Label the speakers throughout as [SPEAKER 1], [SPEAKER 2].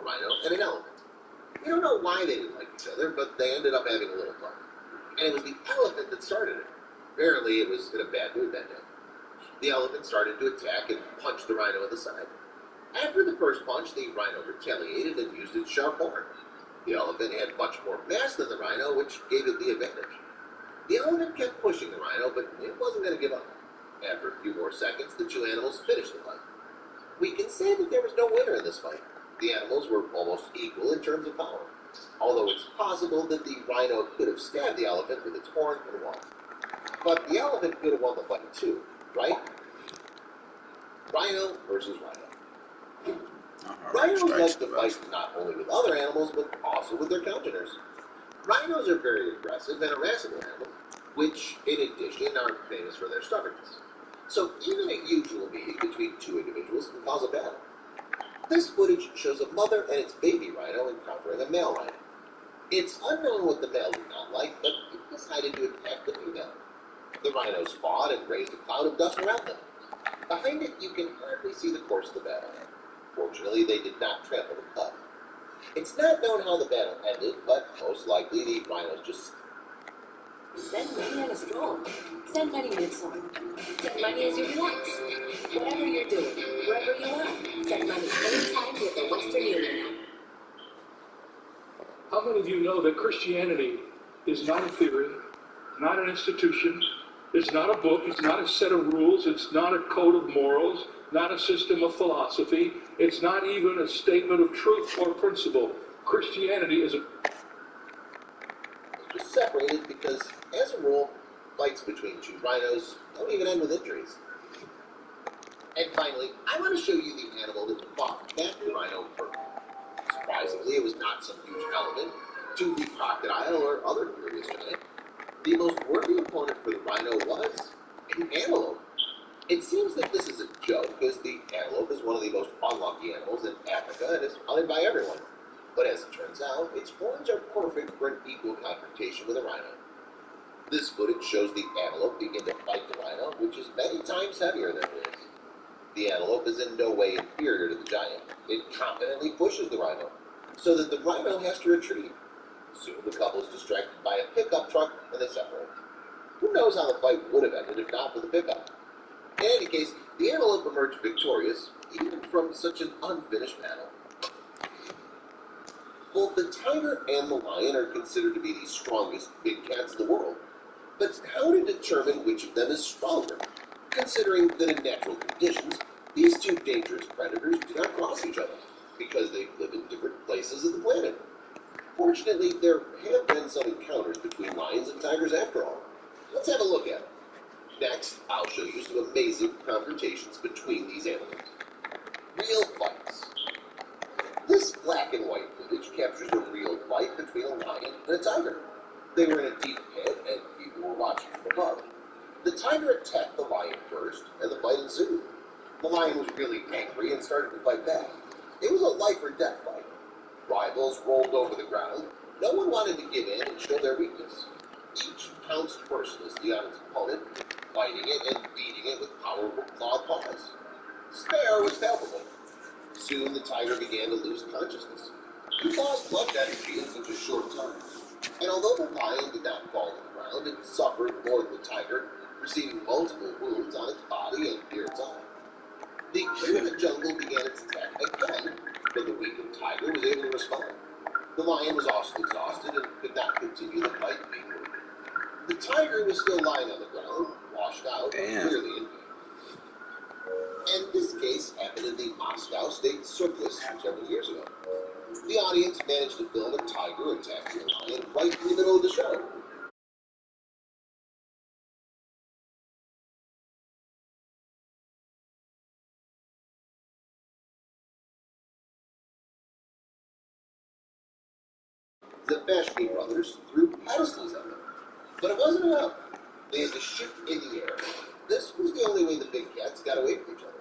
[SPEAKER 1] rhino and an elephant. We don't know why they didn't like each other, but they ended up having a little fun. And it was the elephant that started it. Apparently, it was in a bad mood that day. The elephant started to attack and punch the rhino in the side. After the first punch, the rhino retaliated and used its sharp horn. The elephant had much more mass than the rhino, which gave it the advantage. The elephant kept pushing the rhino, but it wasn't going to give up. After a few more seconds, the two animals finished the fight. We can say that there was no winner in this fight. The animals were almost equal in terms of power, although it's possible that the rhino could have stabbed the elephant with its horn and won. But the elephant could have won the fight too, right? Rhino versus rhino. Rhinos like to fight not only with other animals, but also with their congeners. Rhinos are very aggressive and irascible animals, which, in addition, are famous for their stubbornness. So even a usual meeting between two individuals can cause a battle. This footage shows a mother and its baby rhino encountering a male rhino. It's unknown what the male did not like, but it decided to attack the female. The rhinos fought and raised a cloud of dust around them. Behind it, you can hardly see the course of the battle. Fortunately, they did not trample the cub. It's not known how the battle ended, but most likely the rhinos just...
[SPEAKER 2] Send money on a stroll. Send money when it's on. Send money as you relax. Whatever you're doing, wherever you are, send money anytime with the Western Union app.
[SPEAKER 3] How many of you know that Christianity is not a theory, not an institution, it's not a book, it's not a set of rules, it's not a code of morals, not a system of philosophy, it's not even a statement of truth or principle. Christianity is a...
[SPEAKER 1] Just separated because, as a rule, fights between two rhinos don't even end with injuries. And finally, I want to show you the animal that fought that rhino first. Surprisingly, it was not some huge elephant, toothy crocodile, or other furious giant. The most worthy opponent for the rhino was an antelope. It seems that this is a joke, because the antelope is one of the most unlucky animals in Africa and is hunted by everyone. But as it turns out, its horns are perfect for an equal confrontation with a rhino. This footage shows the antelope begin to fight the rhino, which is many times heavier than it is. The antelope is in no way inferior to the giant. It confidently pushes the rhino, so that the rhino has to retreat. Soon the couple is distracted by a pickup truck and they separate. Who knows how the fight would have ended if not for the pickup? In any case, the antelope emerged victorious, even from such an unfinished battle. Both the tiger and the lion are considered to be the strongest big cats in the world. But how to determine which of them is stronger? Considering that in natural conditions, these two dangerous predators do not cross each other, because they live in different places of the planet. Fortunately, there have been some encounters between lions and tigers after all. Let's have a look at them. Next, I'll show you some amazing confrontations between these animals. Real fights. This black and white footage captures a real fight between a lion and a tiger. They were in a deep pit, and people were watching from above. The tiger attacked the lion first, and the fight ensued. The lion was really angry and started to fight back. It was a life-or-death fight. Rivals rolled over the ground. No one wanted to give in and show their weakness. Each pounced mercilessly on its opponent, fighting it and beating it with powerful clawed paws. Despair was palpable. Soon the tiger began to lose consciousness. He lost blood energy in such a short time. And although the lion did not fall to the ground, it suffered more than the tiger, receiving multiple wounds on its body and near its eye. The king of the jungle began its attack again, but the weakened tiger was able to respond. The lion was also exhausted and could not continue the fight being wounded. The tiger was still lying on the ground, washed out, clearly in pain. And this case happened in the Moscow State Circus several years ago. The audience managed to film a tiger attacking a lion right in the middle of the show. The Bashki brothers threw pedestals at them. But it wasn't enough. They had to shoot in the air. This was the only way the big cats got away from each other.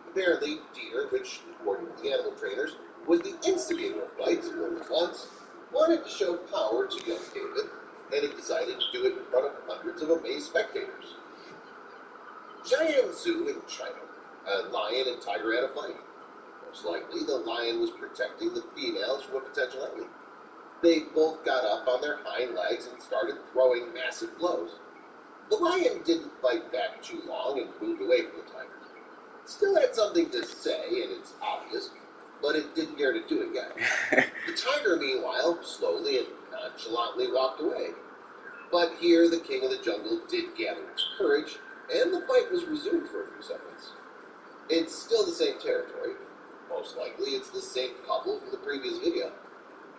[SPEAKER 1] Apparently, Dieter, which, according to the animal trainers, was the instigator of fights more than once, wanted to show power to young David, and he decided to do it in front of hundreds of amazed spectators. Jiangsu in China, a lion and tiger had a fight. Most likely, the lion was protecting the females from a potential enemy. They both got up on their hind legs and started throwing massive blows. The lion didn't fight back too long and moved away from the tiger. It still had something to say, and it's obvious, but it didn't dare to do it yet. The tiger, meanwhile, slowly and nonchalantly walked away. But here the king of the jungle did gather its courage, and the fight was resumed for a few seconds. It's still the same territory. Most likely it's the same couple from the previous video.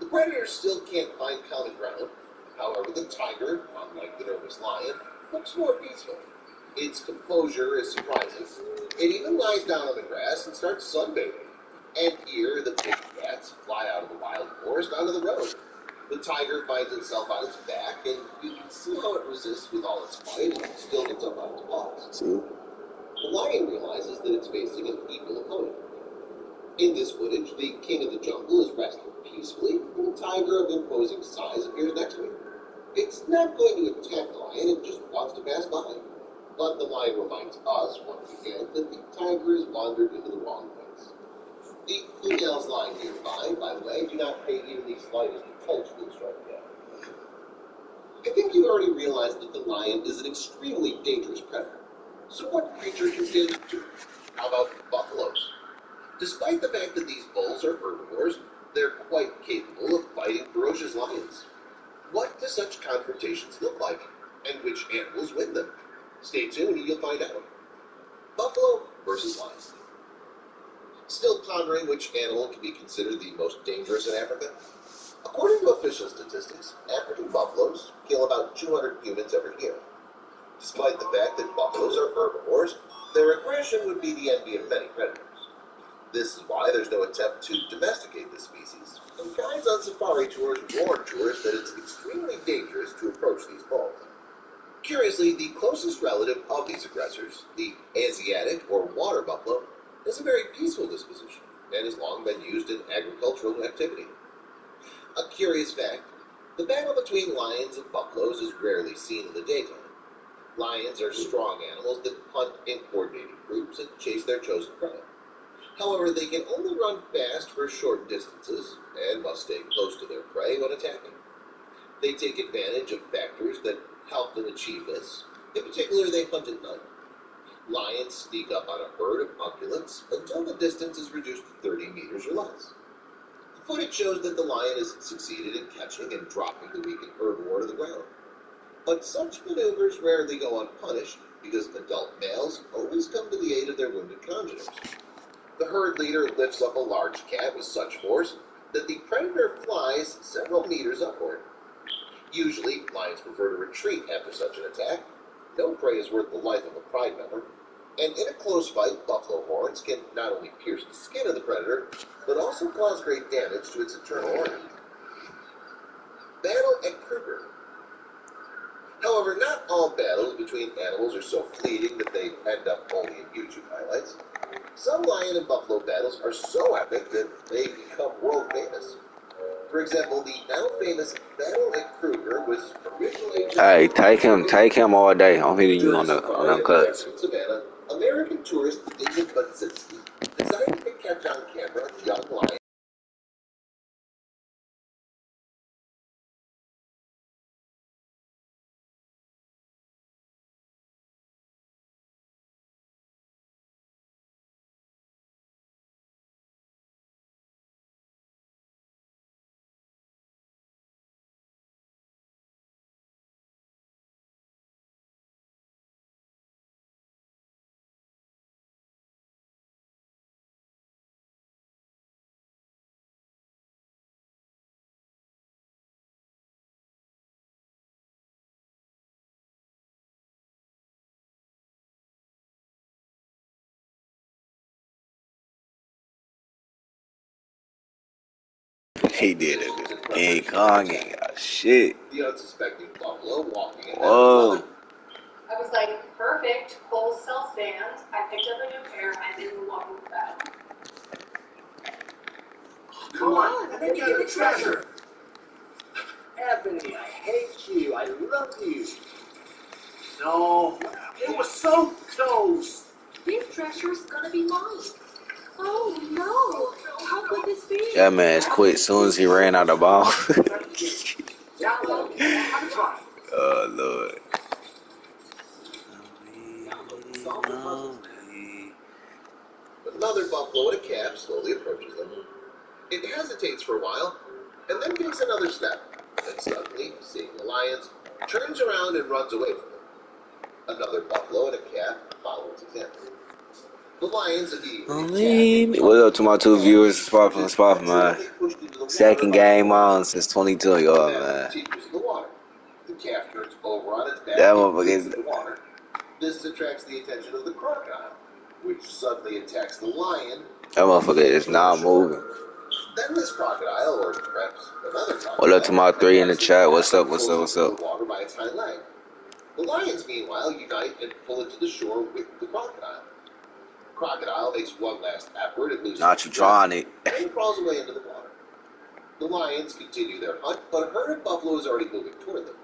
[SPEAKER 1] The predator still can't find common ground. However, the tiger, unlike the nervous lion, looks more peaceful. Its composure is surprising. It even lies down on the grass and starts sunbathing. And here, the big cats fly out of the wild forest onto the road. The tiger finds itself on its back, and you can see how it resists with all its might and still gets up on its paws. See? The lion realizes that it's facing an equal opponent. In this footage, the king of the jungle is resting peacefully, and a tiger of imposing size appears next to him. It's not going to attack the lion, it just wants to pass by. But the lion reminds us, once again, that the tiger has wandered into the wrong place. The females lying nearby, by the way, do not pay even the slightest attention to the striped cat. I think you already realized that the lion is an extremely dangerous predator. So what creature can stand up to it? How about buffaloes? Despite the fact that these bulls are herbivores, they're quite capable of fighting ferocious lions. What do such confrontations look like, and which animals win them? Stay tuned and you'll find out. Buffalo versus lion. Still pondering which animal can be considered the most dangerous in Africa? According to official statistics, African buffaloes kill about 200 humans every year. Despite the fact that buffaloes are herbivores, their aggression would be the envy of many predators. This is why there's no attempt to domesticate this species, and guides on safari tours warn tourists that it's extremely dangerous to approach these bulls. Curiously, the closest relative of these aggressors, the Asiatic or water buffalo, has a very peaceful disposition and has long been used in agricultural activity. A curious fact, the battle between lions and buffaloes is rarely seen in the daytime. Lions are strong animals that hunt in coordinated groups and chase their chosen prey. However, they can only run fast for short distances and must stay close to their prey when attacking. They take advantage of factors that help them achieve this. In particular, they hunt at night. Lions sneak up on a herd of ungulates until the distance is reduced to 30 meters or less. The footage shows that the lion has succeeded in catching and dropping the weakened herbivore to the ground. But such maneuvers rarely go unpunished because adult males always come to the aid of their wounded congeners. The herd leader lifts up a large cat with such force that the predator flies several meters upward. Usually, lions prefer to retreat after such an attack. No prey is worth the life of a pride member, and in a close fight, buffalo horns can not only pierce the skin of the predator, but also cause great damage to its internal organs. Battle at Kruger. However, not all battles between animals are so fleeting that they end up only in YouTube highlights. Some lion and buffalo battles are so epic that they become world famous. For example, the now famous Battle at Kruger was originally...
[SPEAKER 4] Hey, take him all day. I'm hitting you on them cuts.
[SPEAKER 1] Savannah, American tourist David Budzinski decided to catch on camera a young lion.
[SPEAKER 4] He did it. Incog. Shit.
[SPEAKER 1] The unsuspecting buffalo walking in
[SPEAKER 4] Whoa.
[SPEAKER 5] I was like, perfect, full self-band. I picked up a new pair and didn't walk into bed.
[SPEAKER 6] Come on, and then you get the treasure. Ebony, I hate you. I love you. No, it was so close.
[SPEAKER 2] This treasure's gonna be mine. Oh no! How could this be?
[SPEAKER 4] That man's quit as soon as he ran out of the ball. Oh, Lord.
[SPEAKER 1] Another buffalo in a cab slowly approaches them. It hesitates for a while, and then takes another step. And suddenly, seeing the lions, turns around and runs away from them. Another buffalo in a cab follows example. The lions immediately attack.
[SPEAKER 4] What up to my two viewers? Spot from the spot, man. Second game on since 22, y'all, man.
[SPEAKER 1] Continues in the water. The calf turns over on its back
[SPEAKER 4] That
[SPEAKER 1] and
[SPEAKER 4] motherfucker
[SPEAKER 1] flees
[SPEAKER 4] is.
[SPEAKER 1] to the water. This attracts the attention of the crocodile, which suddenly attacks the lion.
[SPEAKER 4] That motherfucker is not moving.
[SPEAKER 1] Then this crocodile, or perhaps another crocodile,
[SPEAKER 4] What up to my three in the chat? What's up? What's up? What's
[SPEAKER 1] pulls
[SPEAKER 4] up?
[SPEAKER 1] the water by its hind leg. The lions, meanwhile, unite and pull it to the shore with the crocodile. The crocodile makes one last effort at losing
[SPEAKER 4] Not you trying it.
[SPEAKER 1] and crawls away into the water. The lions continue their hunt, but a herd of buffalo is already moving toward them.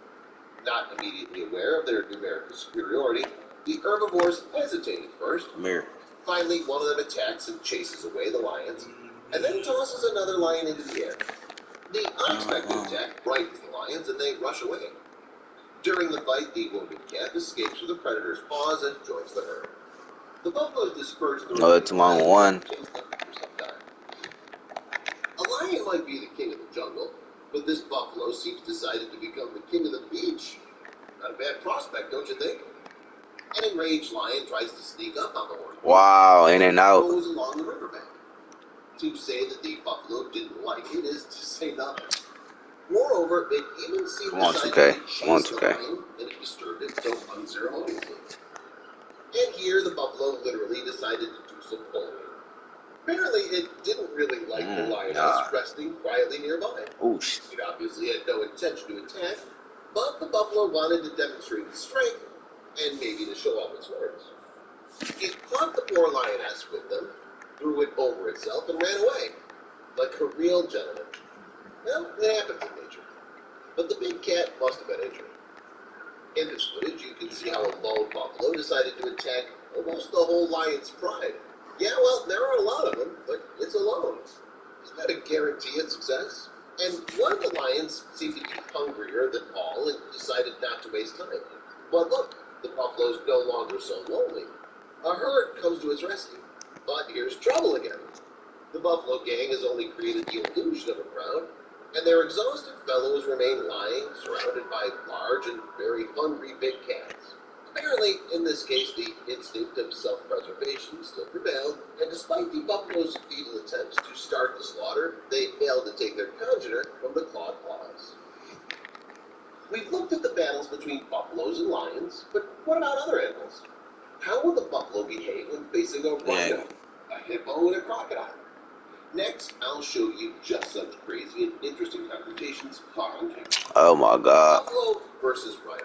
[SPEAKER 1] Not immediately aware of their numerical superiority, the herbivores hesitate at first.
[SPEAKER 4] Mirror.
[SPEAKER 1] Finally, one of them attacks and chases away the lions, and then tosses another lion into the air. The unexpected attack frightens the lions, and they rush away. During the fight, the wounded calf escapes from the predator's paws and joins the herd. The buffaloes disperse the
[SPEAKER 4] Oh, to my one.
[SPEAKER 1] and chase them for some time. A lion might be the king of the jungle, but this buffalo seems decided to become the king of the beach. Not a bad prospect, don't you think? An enraged lion tries to sneak up on the horse.
[SPEAKER 4] Wow, in and out.
[SPEAKER 1] Goes along the riverbank. To say that the buffalo didn't like it is to say nothing. Moreover, it even seemed
[SPEAKER 4] Come on,
[SPEAKER 1] decided
[SPEAKER 4] 2K.
[SPEAKER 1] to chase
[SPEAKER 4] Come on,
[SPEAKER 1] the
[SPEAKER 4] 2K.
[SPEAKER 1] lion, and it disturbed it so unceremoniously. And here the buffalo literally decided to do some pulling. Apparently, it didn't really like the lioness resting quietly nearby.
[SPEAKER 4] Oh, shit.
[SPEAKER 1] It obviously had no intention to attack, but the buffalo wanted to demonstrate its strength and maybe to show off its horns. It caught the poor lioness with them, threw it over itself, and ran away, like a real gentleman. Well, it happens in nature. But the big cat must have been injured. In this footage, you can see how a lone buffalo decided to attack almost the whole lion's pride. Yeah, well, there are a lot of them, but it's alone. Is that a guarantee of success? And one of the lions seemed to be hungrier than all and decided not to waste time. But look, the buffalo's no longer so lonely. A herd comes to its rescue. But here's trouble again. The buffalo gang has only created the illusion of a crowd, and their exhausted fellows remain lying, surrounded by large and very hungry big cats. Apparently, in this case, the instinct of self-preservation still prevailed, and despite the buffalo's feeble attempts to start the slaughter, they failed to take their congener from the clawed paws. We've looked at the battles between buffaloes and lions, but what about other animals? How will the buffalo behave when facing a rhino, a hippo, and a crocodile? Next, I'll show you just such crazy and interesting confrontations on camera.
[SPEAKER 4] Oh my god.
[SPEAKER 1] Buffalo versus rhino.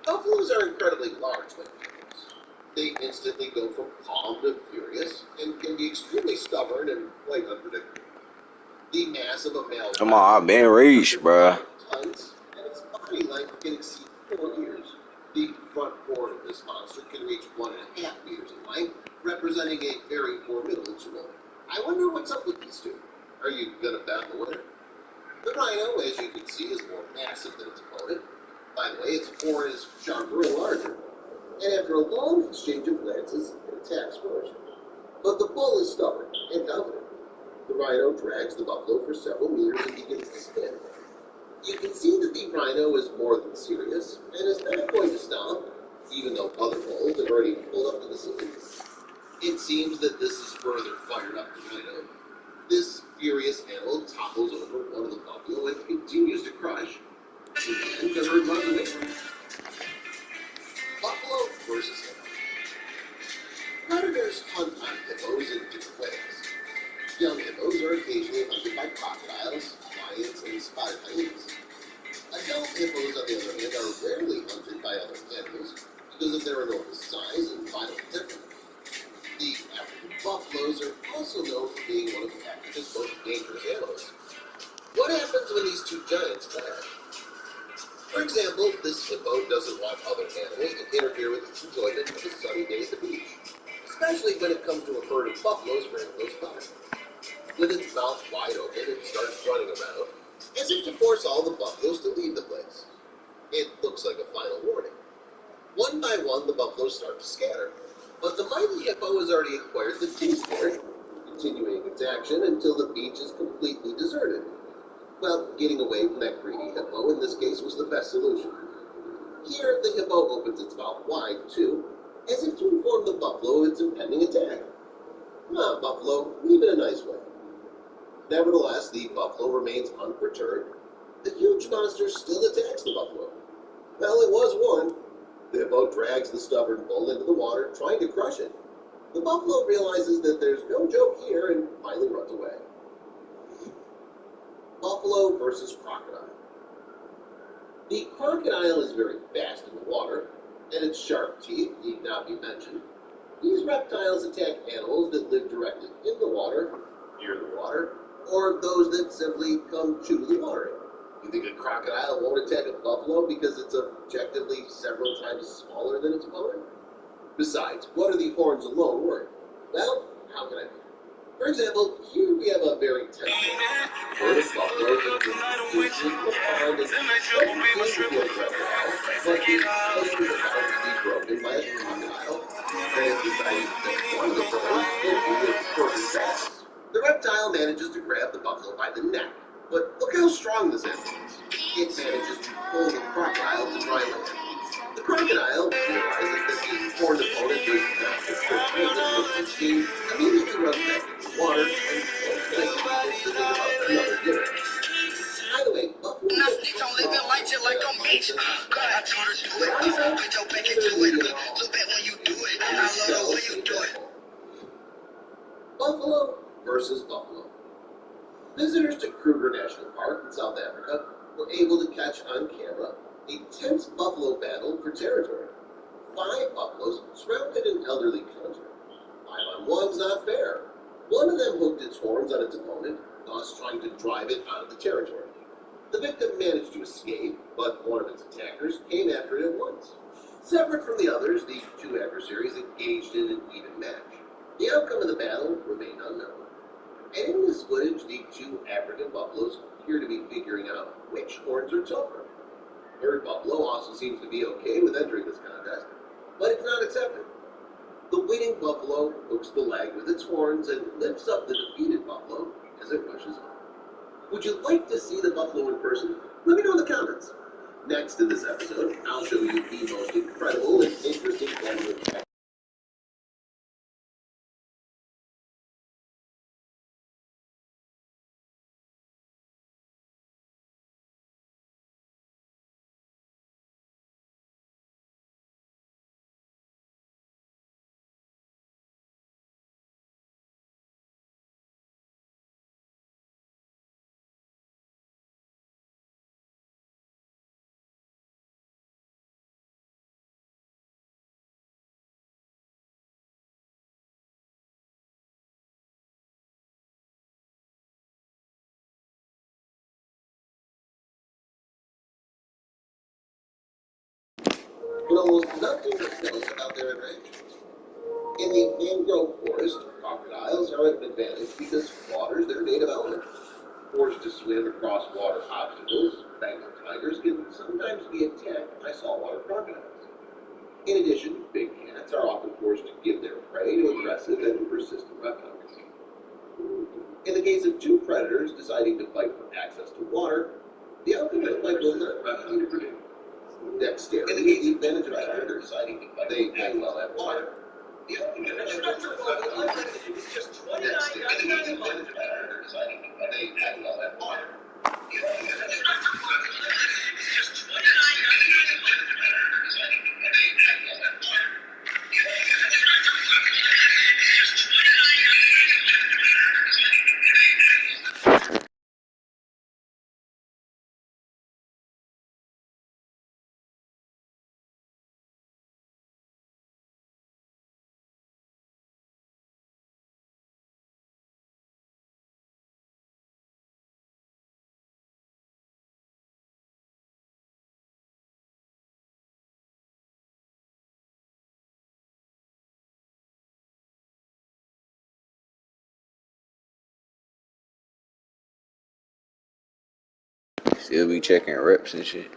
[SPEAKER 1] Buffaloes are incredibly large like animals. They instantly go from calm to furious and can be extremely stubborn and quite unpredictable. The mass of a male
[SPEAKER 4] Come on, I've been reached, bruh.
[SPEAKER 1] tons, and its body length can exceed 4 meters. The front forward of this monster can reach 1.5 meters in length, representing a very formidable gorilla. I wonder what's up with these two. Are you gonna bet the winner? The rhino, as you can see, is more massive than its opponent. By the way, its horn is sharper and larger. And after a long exchange of glances, it attacks first. But the bull is stubborn and confident. The rhino drags the buffalo for several meters and begins to spin. You can see that the rhino is more than serious and is not going to stop, even though other bulls have already pulled up to the scene. It seems that this is further fired up the rhino. This furious animal topples over one of the buffalo and continues to crush. And the herd runs away from it. Buffalo versus hippo. Predators hunt on hippos in different ways. Young hippos are occasionally hunted by crocodiles, lions, and spotted hyenas. Adult hippos, on the other hand, are rarely hunted by other animals because of their enormous size and violent temperament. The African buffaloes are also known for being one of Africa's most dangerous animals. What happens when these two giants clash? For example, this hippo doesn't want other animals to interfere with its enjoyment of a sunny day at the beach. especially when it comes to a herd of buffaloes very close by. With its mouth wide open, it starts running around, as if to force all the buffaloes to leave the place. It looks like a final warning. One by one, the buffaloes start to scatter, but the mighty hippo has already acquired the taste for it, continuing its action until the beach is completely deserted. Well, getting away from that greedy hippo in this case was the best solution. Here, the hippo opens its mouth wide, too, as if to inform the buffalo of its impending attack. Come on, buffalo, leave it a nice way. Nevertheless, the buffalo remains unperturbed. The huge monster still attacks the buffalo. Well, it was warned. The hippo drags the stubborn bull into the water, trying to crush it. The buffalo realizes that there's no joke here and finally runs away. Buffalo versus crocodile. The crocodile is very fast in the water, and its sharp teeth need not be mentioned. These reptiles attack animals that live directly in the water, near the water, or those that simply come chew the water in. You think a crocodile won't attack a buffalo because it's objectively several times smaller than its opponent? Besides, what are the horns alone worth? Well, how can I put it? For example, here we have a very tense herd of buffaloes that just in the pond and doesn't seem to be aggressive at all, but the tension is about to be broken by a crocodile that has decided to take one of the bulls into its perfect grasp. The reptile manages to grab the buffalo by the neck, but look how strong this animal is. It manages to pull the crocodile to dry land. The crocodile realizes that the horned opponent is not as it would seem, immediately runs back into the water and most likely begins to think about another dinner. By the way, buffalo
[SPEAKER 7] Don't live your life just like a bitch. God, I told her do it. Put your back into it. Look back when you do it. I love the way you do it.
[SPEAKER 1] Buffalo versus buffalo. Visitors to Kruger National Park in South Africa were able to catch on camera a tense buffalo battle for territory. 5 buffaloes surrounded an elderly counter. 5-on-1's not fair. One of them hooked its horns on its opponent, thus trying to drive it out of the territory. The victim managed to escape, but one of its attackers came after it at once. Separate from the others, the 2 adversaries engaged in an even match. The outcome of the battle remained unknown. And in this footage, the 2 African buffaloes appear to be figuring out which horns are tougher. Third buffalo also seems to be okay with entering this contest, but it's not accepted. The winning buffalo hooks the leg with its horns and lifts up the defeated buffalo as it rushes on. Would you like to see the buffalo in person? Let me know in the comments. Next in this episode, I'll show you the most incredible and interesting buffalo but almost nothing to tell us about their interactions. In the mangrove forest, crocodiles are at an advantage because water is their native element. Forced to swim across water obstacles, Bengal tigers can sometimes be attacked by saltwater crocodiles. In addition, big cats are often forced to give their prey to aggressive and persistent reptiles. In the case of 2 predators deciding to fight for access to water, the outcome of the fight will not be easy to predict. Dexterity is the advantage of predators deciding to fight. They may well have water. The ultimate advantage of predators is just $29.99. They may well have water.
[SPEAKER 4] Still be checking reps and shit.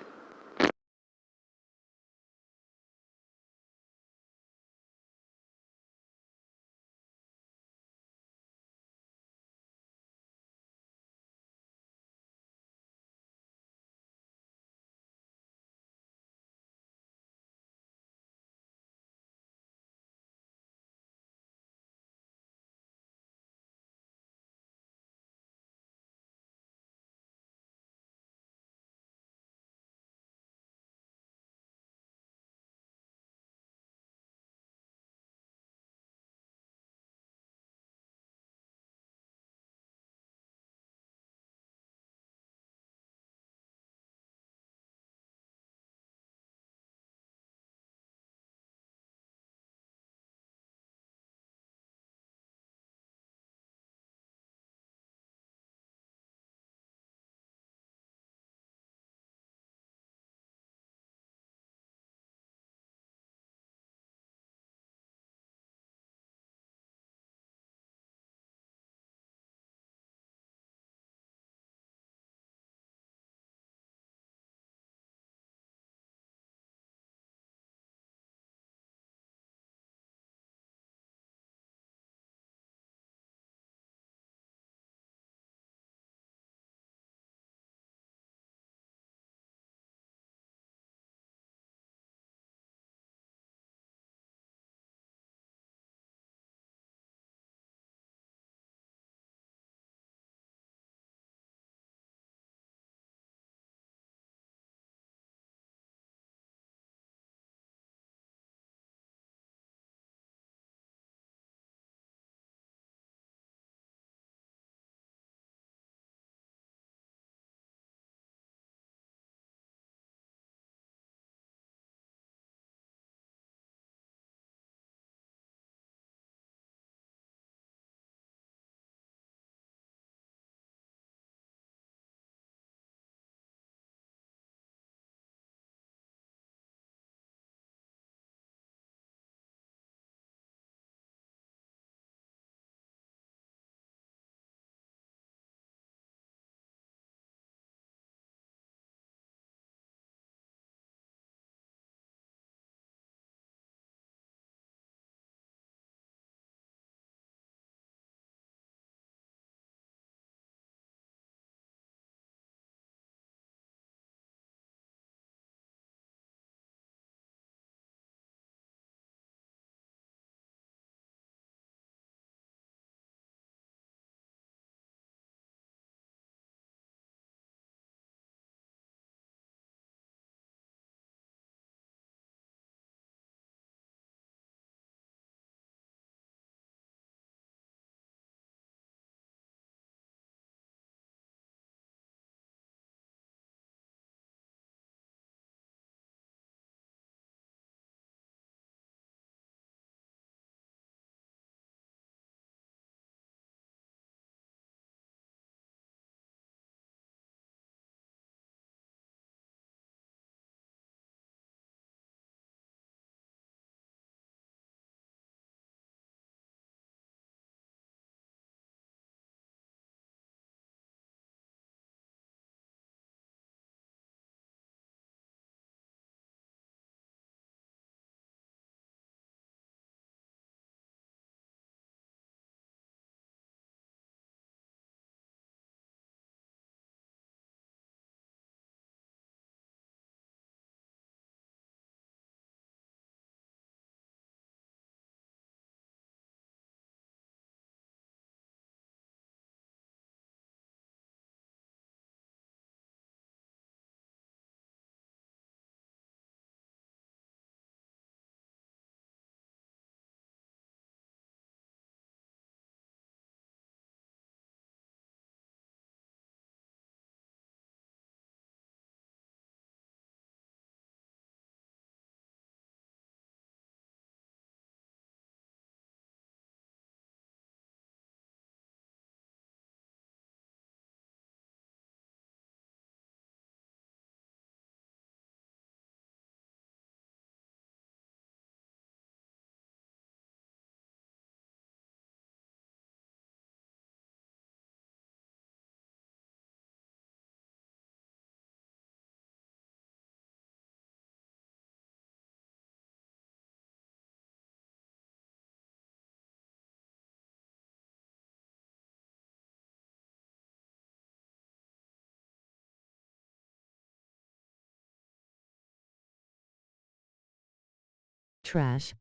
[SPEAKER 2] trash.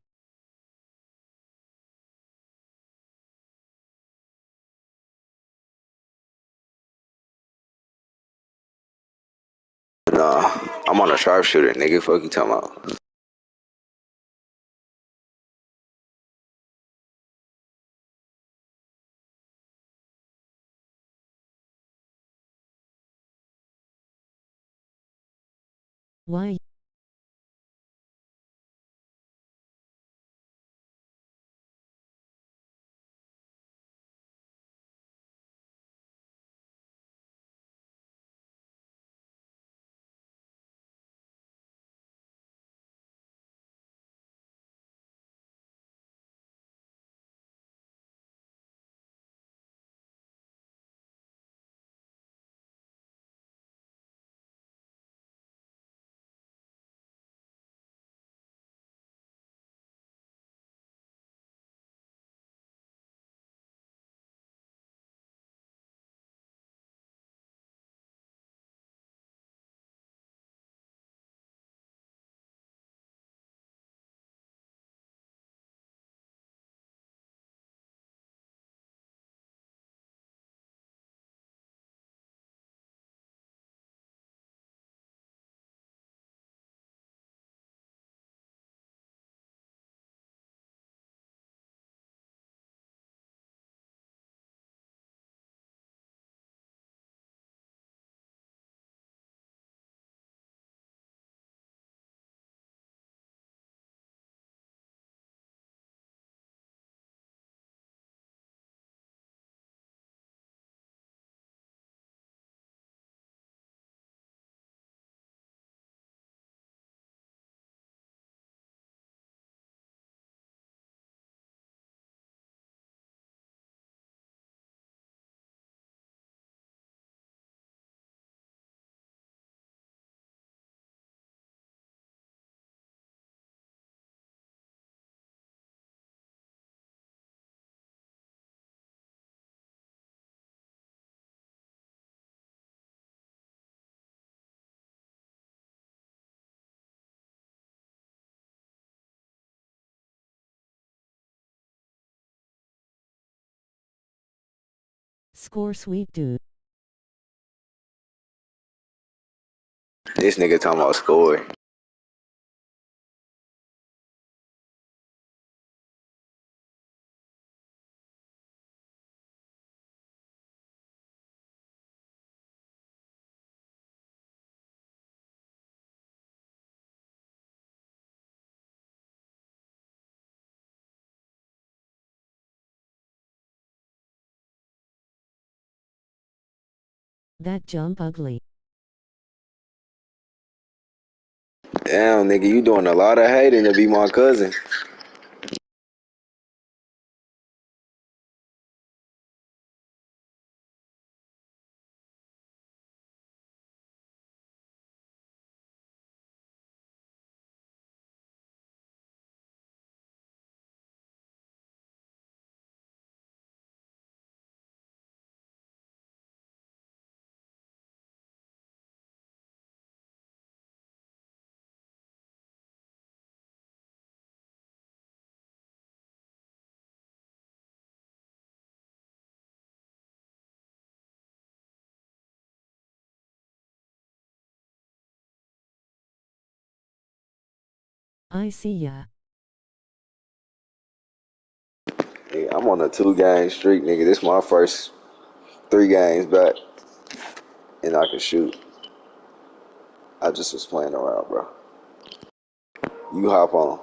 [SPEAKER 4] Nah, I'm on a sharpshooter, nigga. Fuck you talking about?
[SPEAKER 2] Why? Score, sweet dude.
[SPEAKER 4] This nigga talking about score.
[SPEAKER 2] That jump ugly.
[SPEAKER 4] Damn, nigga, you doing a lot of hating to be my cousin.
[SPEAKER 2] I see ya.
[SPEAKER 4] Nigga, I'm on a 2-game streak, nigga. This my first 3 games back, and I can shoot. I just was playing around, bro. You hop on.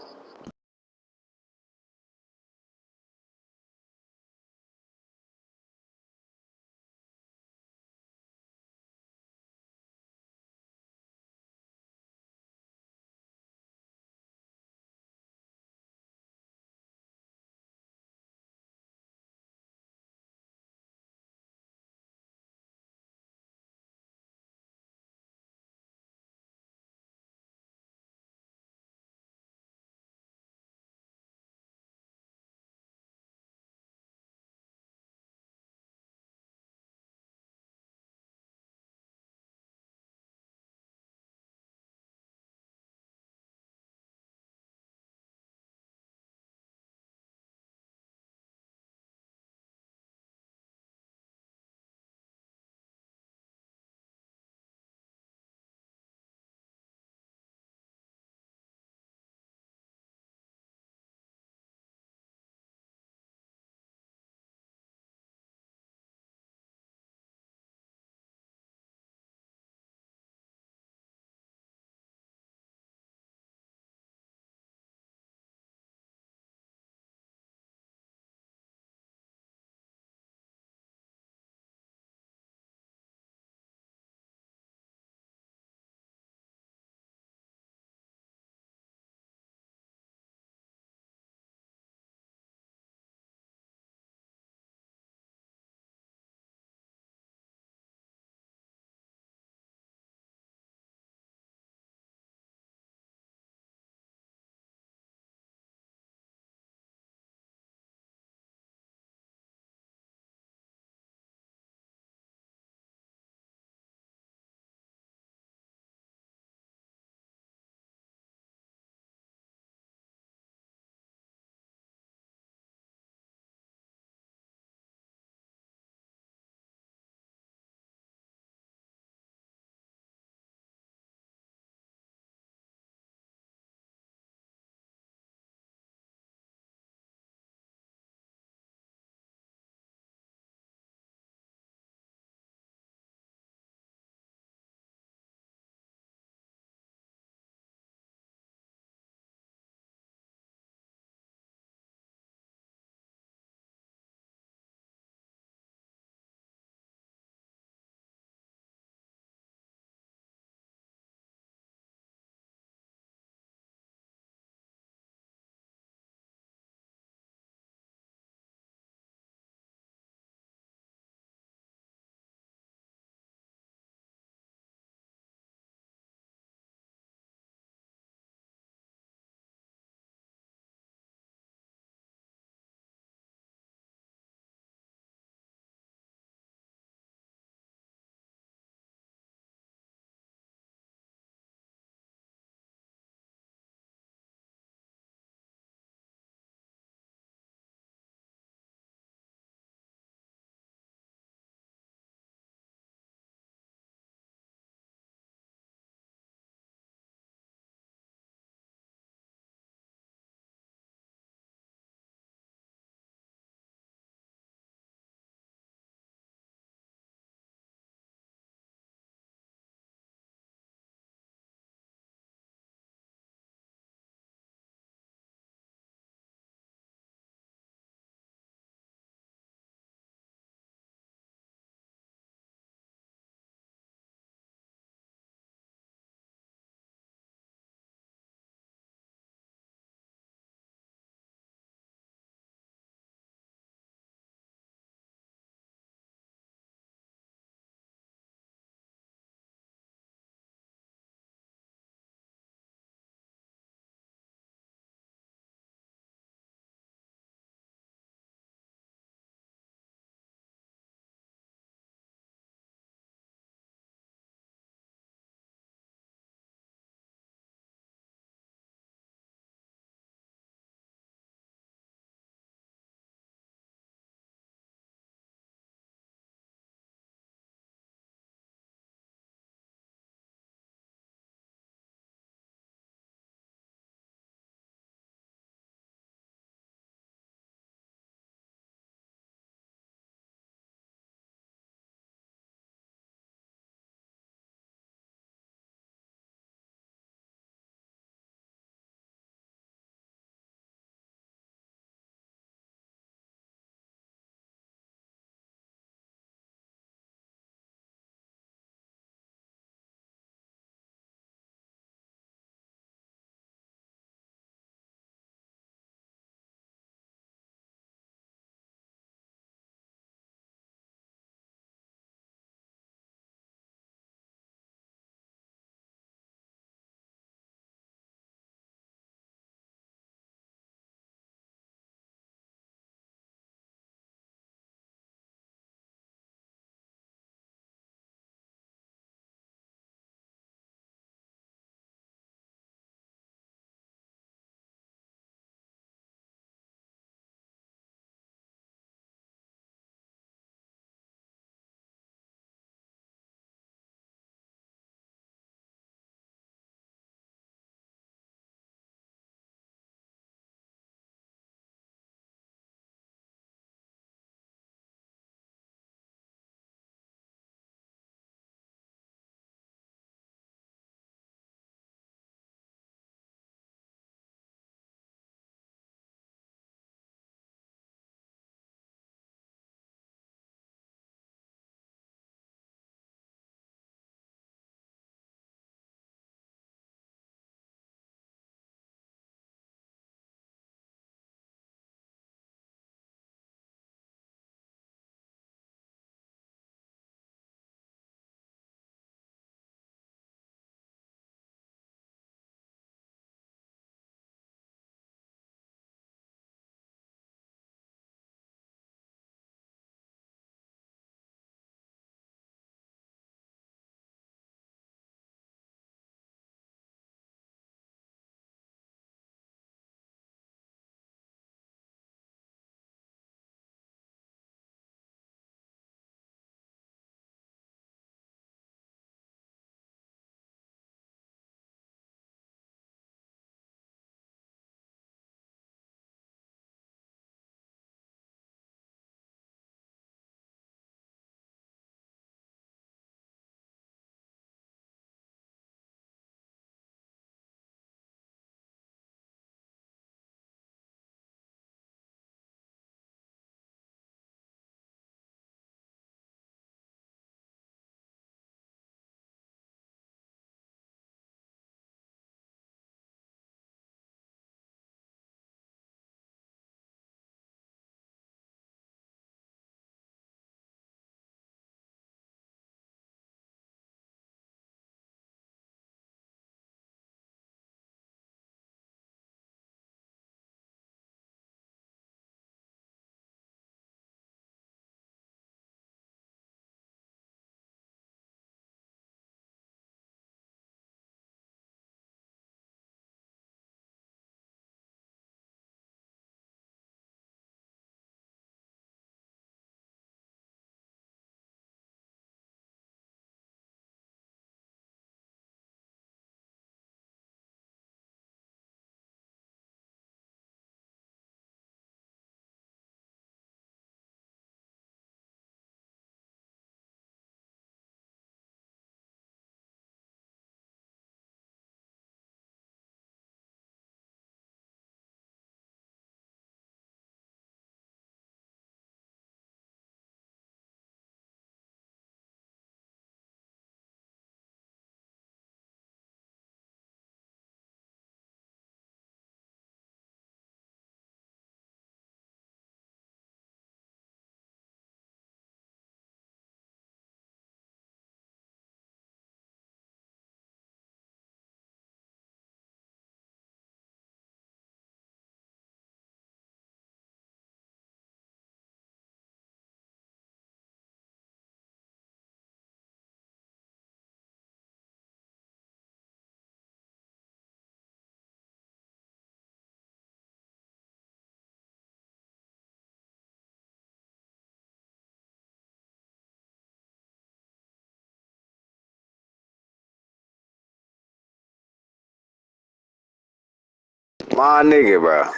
[SPEAKER 4] My nigga, bro.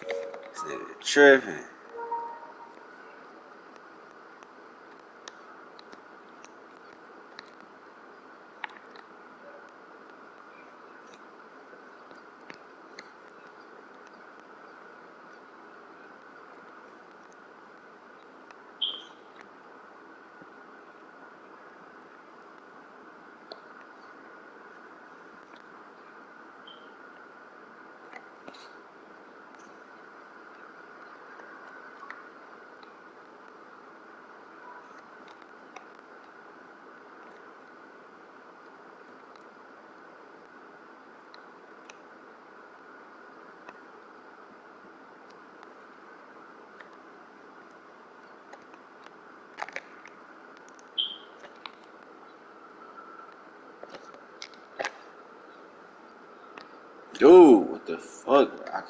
[SPEAKER 4] This nigga tripping. Dude, what the fuck, bro?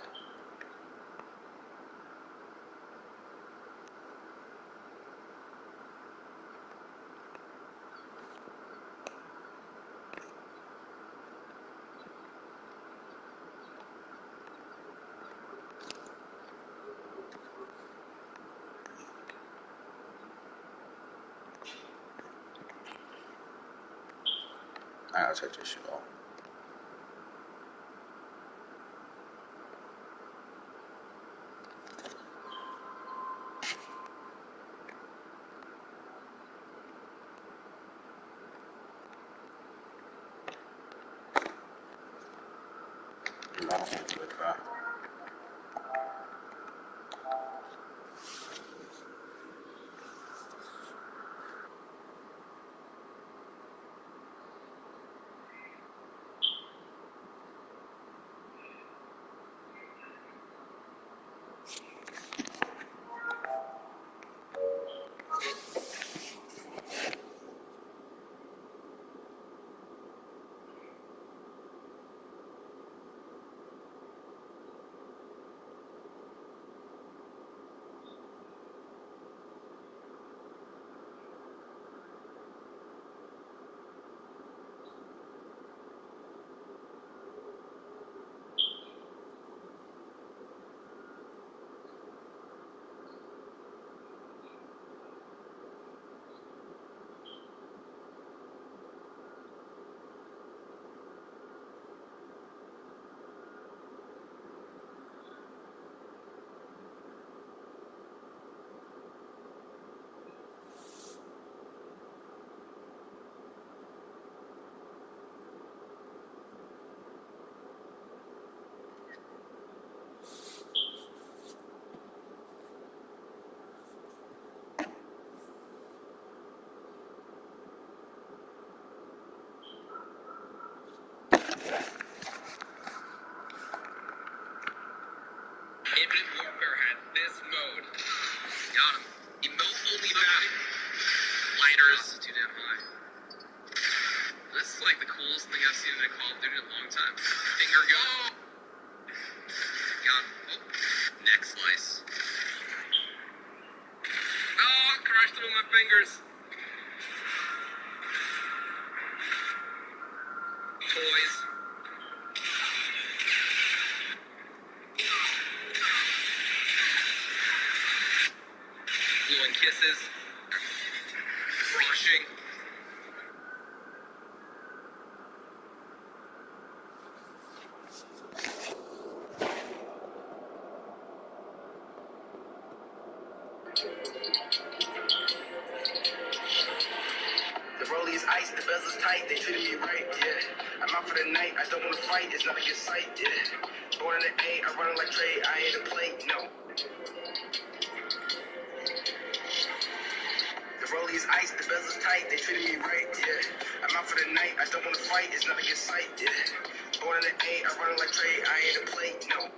[SPEAKER 4] I gotta take this shit off. I can't do it, bro.
[SPEAKER 7] Infinite Warfare had this mode. Got him. Emote only battle. Lighters too damn high. This is like the coolest thing I've seen in a Call of Duty in a long time. Finger gun. Got him. Oh. Neck slice. Oh, I crushed him with my fingers. Toys. Blowing kisses. Brushing. The rollie is ice, the bezel's tight, they treated me right, yeah. I'm out for the night, I don't wanna fight, it's not a good sight, yeah. Born in the A, I run it like Trey, I ain't a plate, no. The rollie is ice, the bezel's tight, they treated me right, yeah. I'm out for the night, I don't wanna fight, it's not a good sight, yeah. Born in the A, I run it like Trey, I ain't a plate, no.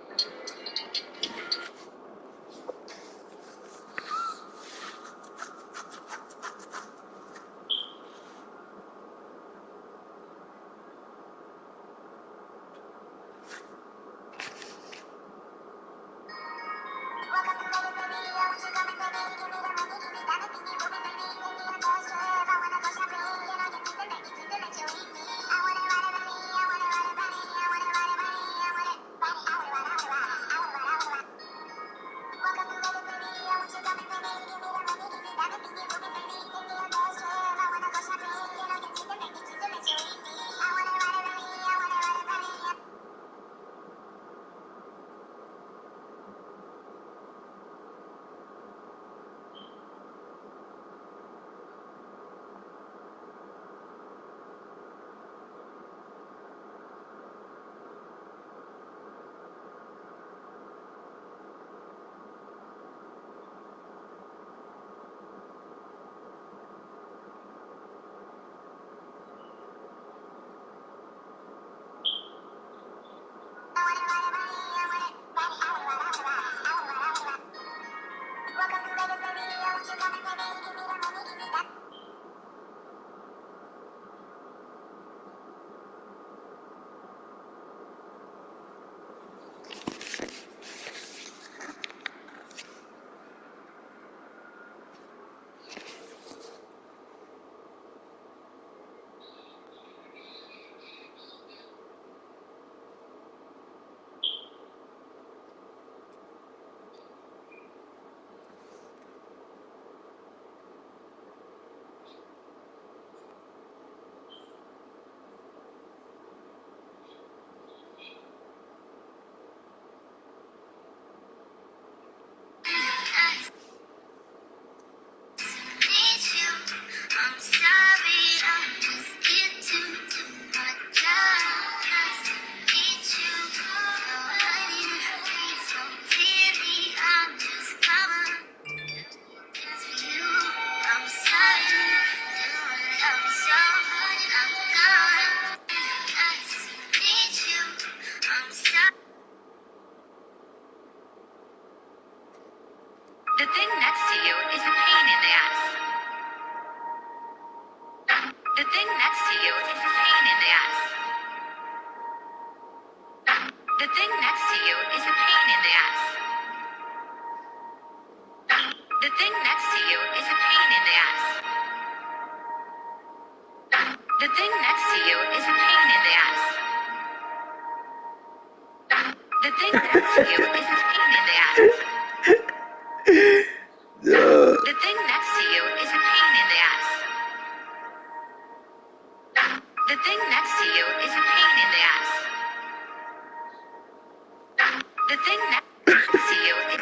[SPEAKER 2] thing next to you is a pain in the ass. The thing next to you is a pain in the ass. The thing next to you is a pain in the ass. The thing next to you is a pain in the ass. The thing next to you is a pain in the ass. The thing next to you is a pain in the ass. The thing next to you is a pain in the ass. The thing next to you is...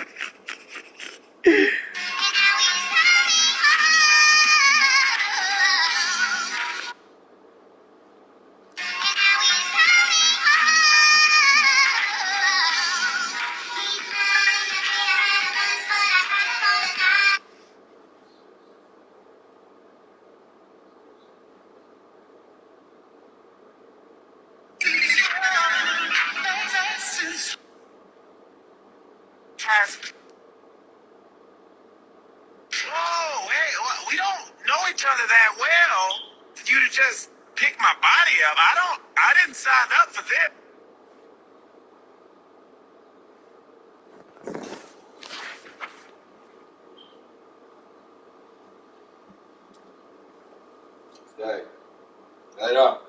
[SPEAKER 8] Whoa, hey, we don't know each other that well. For you to just pick my body up, I didn't sign up for this.
[SPEAKER 4] Hey, light up.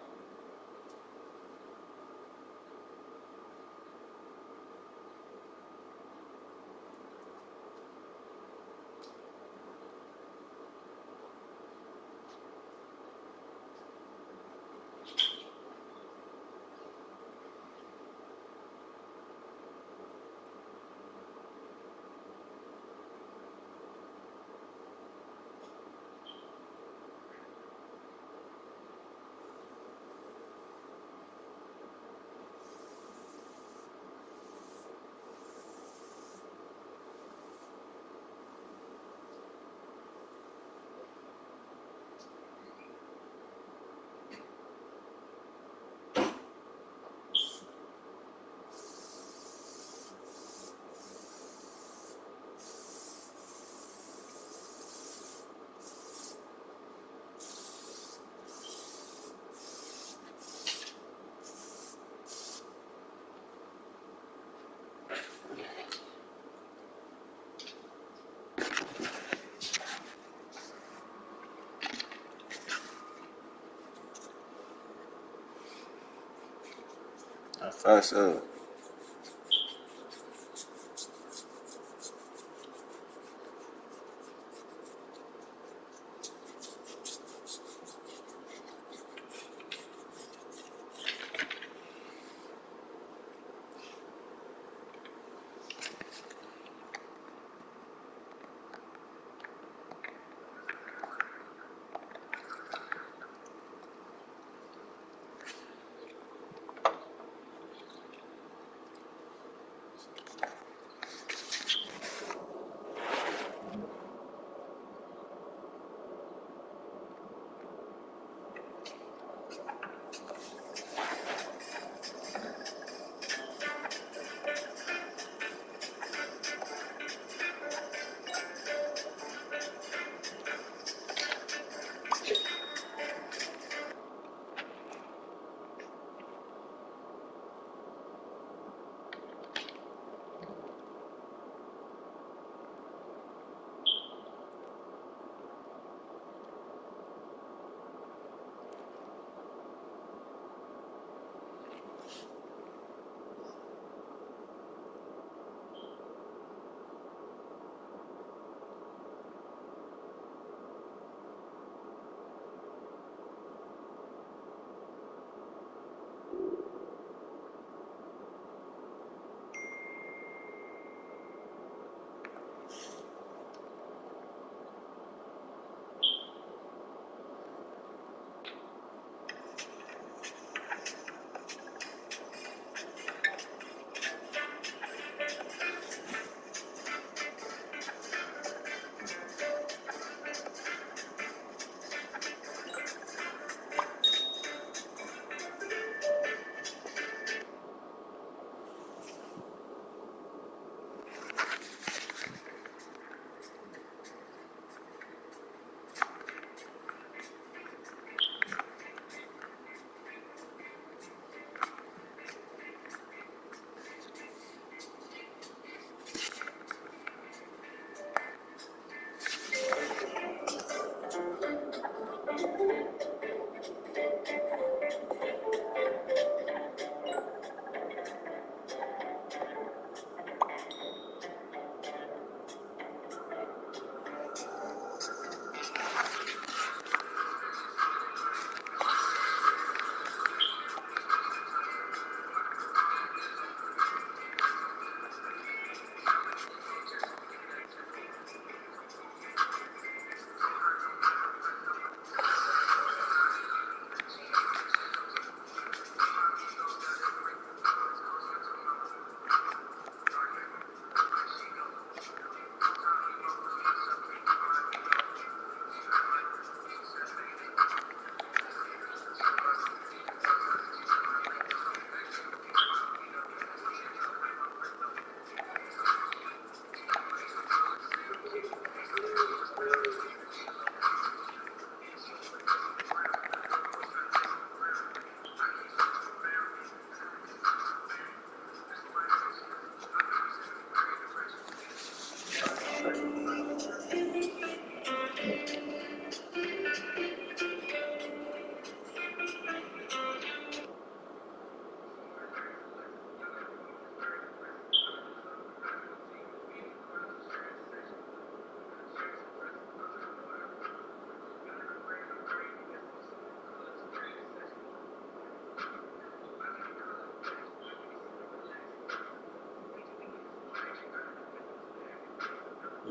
[SPEAKER 4] Fast up.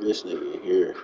[SPEAKER 9] This nigga here.